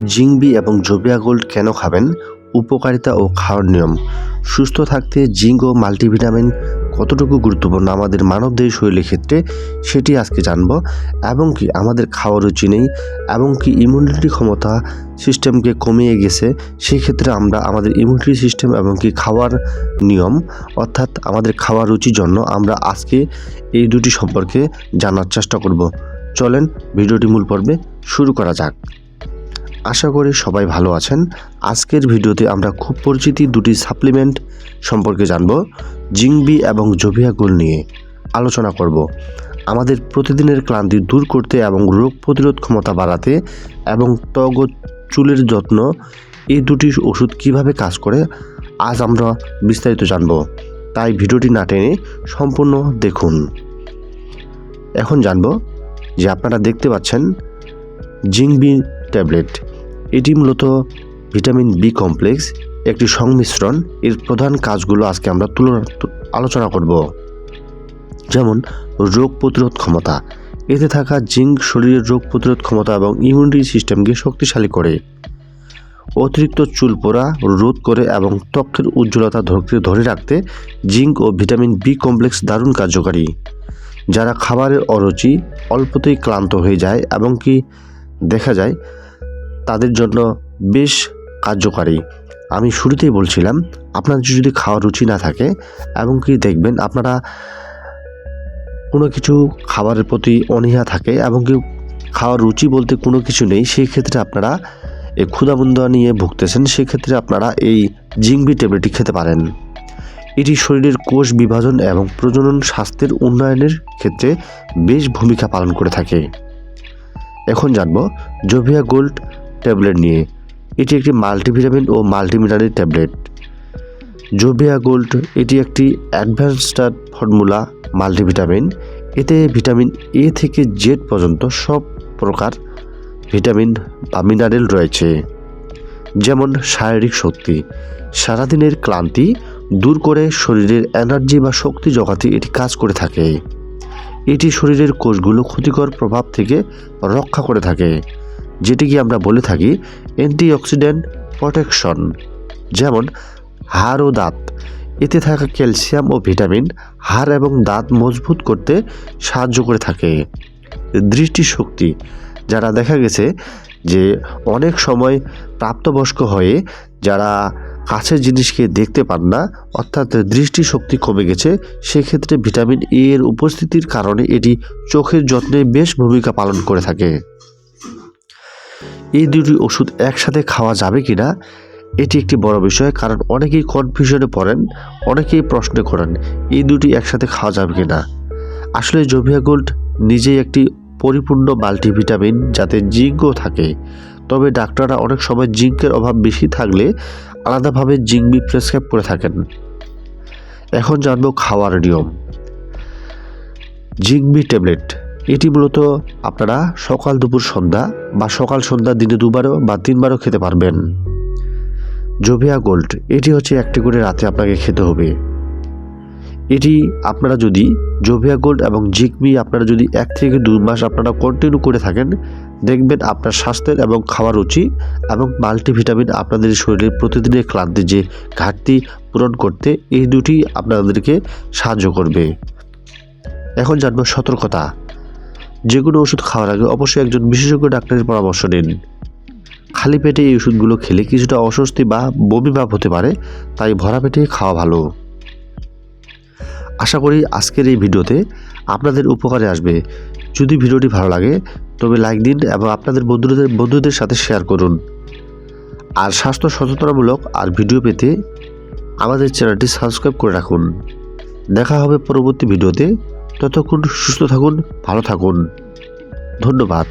জিংবি এবং জোবিয়া গোল্ড কেন খাবেন, উপকারিতা ও খাওয়ার নিয়ম। সুস্থ থাকতে জিঙ্ক ও মাল্টিভিটামিন কতটুকু গুরুত্বপূর্ণ আমাদের মানবদেহের শরীরের ক্ষেত্রে সেটি আজকে জানব। এবং কি আমাদের খাওয়ার রুচি নেই এবং কি ইমিউনিটি ক্ষমতা সিস্টেমকে কমিয়ে গেছে, সেই ক্ষেত্রে আমরা আমাদের ইমিউনিটি সিস্টেম এবং কি খাওয়ার নিয়ম অর্থাৎ আমাদের খাওয়ার রুচির জন্য আমরা আজকে এই দুটি সম্পর্কে জানার চেষ্টা করব। চলেন ভিডিওটি মূল পর্বে শুরু করা যাক। আশা করি সবাই ভালো আছেন। আজকের ভিডিওতে আমরা খুব পরিচিত দুটি সাপ্লিমেন্ট সম্পর্কে জানব। জিংবি এবং জোবিয়া গোল্ড নিয়ে আলোচনা করব। আমাদের প্রতিদিনের ক্লান্তি দূর করতে এবং রোগ প্রতিরোধ ক্ষমতা বাড়াতে এবং ত্বক ও চুলের যত্ন, এই দুটি ওষুধ কিভাবে কাজ করে আজ আমরা বিস্তারিত জানব। তাই ভিডিওটি না টেনে সম্পূর্ণ দেখুন। এখন জানব যে আপনারা দেখতে পাচ্ছেন জিংবি ট্যাবলেট। এটি মূলত ভিটামিন বি কমপ্লেক্স একটি সংমিশ্রণ। এর প্রধান কাজগুলো আজকে আমরা আলোচনা করব। যেমন রোগ প্রতিরোধ ক্ষমতা। এতে থাকা জিঙ্ক শরীরের রোগ প্রতিরোধ ক্ষমতা এবং ইমিউনিটি সিস্টেমকে শক্তিশালী করে। অতিরিক্ত চুল পড়া রোধ করে এবং ত্বকের উজ্জ্বলতা ধরে রাখতে জিঙ্ক ও ভিটামিন বি কমপ্লেক্স দারুণ কার্যকারী। যারা খাবারের অরুচি, অল্পতেই ক্লান্ত হয়ে যায় এবং কি দেখা যায় তাদের জন্য বেশ কার্যকারী। আমি শুরুতেই বলছিলাম, আপনাদের যদি খাওয়ার রুচি না থাকে এবং কি দেখবেন আপনারা কোনো কিছু খাবারের প্রতি অনীহা থাকে এবং কি খাওয়ার রুচি বলতে কোনো কিছু নেই, সেই ক্ষেত্রে আপনারা এই ক্ষুধামন্দা নিয়ে ভুগতেছেন, সেক্ষেত্রে আপনারা এই জিংবি ট্যাবলেটটি খেতে পারেন। এটি শরীরের কোষ বিভাজন এবং প্রজনন স্বাস্থ্যের উন্নয়নের ক্ষেত্রে বেশ ভূমিকা পালন করে থাকে। এখন জানব জোবিয়া গোল্ড ট্যাবলেট নিয়ে। এটি একটি মাল্টিভিটামিন ও মাল্টিমিনারেল ট্যাবলেট। জোবিয়া গোল্ড এটি একটি অ্যাডভান্সড ফর্মুলা মাল্টিভিটামিন। এতে ভিটামিন এ থেকে জেড পর্যন্ত সব প্রকার ভিটামিন বা মিনারেল রয়েছে। যেমন শারীরিক শক্তি, সারাদিনের ক্লান্তি দূর করে শরীরের এনার্জি বা শক্তি জোগাতে এটি কাজ করে থাকে। এটি শরীরের কোষগুলো ক্ষতিকর প্রভাব থেকে রক্ষা করে থাকে, যেটিকে আমরা বলে থাকি অ্যান্টিঅক্সিডেন্ট প্রোটেকশন। যেমন হাড় ও দাঁত। এতে থাকা ক্যালসিয়াম ও ভিটামিন হাড় এবং দাঁত মজবুত করতে সাহায্য করে থাকে। দৃষ্টিশক্তি। যারা দেখা গেছে যে অনেক সময় প্রাপ্তবয়স্ক হয়ে যারা কাছের জিনিসকে দেখতে পান না, অর্থাৎ দৃষ্টিশক্তি কমে গেছে, সেক্ষেত্রে ভিটামিন এ এর উপস্থিতির কারণে এটি চোখের যত্নে বেশ ভূমিকা পালন করে থাকে। এই দুটি ওষুধ একসাথে খাওয়া যাবে কিনা এটি একটি বড় বিষয়, কারণ অনেকেই কনফিউশনে পড়েন, অনেকেই প্রশ্ন করেন এই দুটি একসাথে খাওয়া যাবে কিনা। আসলে জোবিয়া গোল্ড নিজেই একটি পরিপূর্ণ মাল্টিভিটামিন যাতে জিঙ্কও থাকে, তবে ডাক্তাররা অনেক সময় জিঙ্কের অভাব বেশি থাকলে আলাদাভাবে জিংবি প্রেসক্রাইব করে থাকেন। এখন জানব খাওয়ার নিয়ম। জিংবি ট্যাবলেট এটি মূলত আপনারা সকাল দুপুর সন্ধ্যা বা সকাল সন্ধ্যা দিনে দুবারও বা তিনবারও খেতে পারবেন। জোবিয়া গোল্ড এটি হচ্ছে একটি করে রাতে আপনাকে খেতে হবে। এটি আপনারা যদি জোবিয়া গোল্ড এবং জিংবি আপনারা যদি 1 থেকে 2 মাস আপনারা কন্টিনিউ করে থাকেন, দেখবেন আপনার স্বাস্থ্যের এবং খাওয়ার রুচি এবং মাল্টিভিটামিন আপনাদের শরীরের প্রতিদিনের ক্লান্তি যে ঘাটতি পূরণ করতে এই দুটি আপনাদেরকে সাহায্য করবে। এখন জানবো সতর্কতা। যে কোনো ওষুধ খাওয়ার আগে অবশ্যই একজন বিশেষজ্ঞ ডাক্তারের পরামর্শ নিন। খালি পেটে এই ওষুধগুলো খেলে কিছুটা অস্বস্তি বা বমি ভাব হতে পারে, তাই ভরা পেটে খাওয়া ভালো। আশা করি আজকের এই ভিডিওতে আপনাদের উপকারে আসবে। যদি ভিডিওটি ভালো লাগে তবে লাইক দিন এবং আপনাদের বন্ধুদের সাথে শেয়ার করুন। আর স্বাস্থ্য সচেতনামূলক আর ভিডিও পেতে আমাদের চ্যানেলটি সাবস্ক্রাইব করে রাখুন। দেখা হবে পরবর্তী ভিডিওতে। ততক্ষণ সুস্থ থাকুন, ভালো থাকুন। ধন্যবাদ।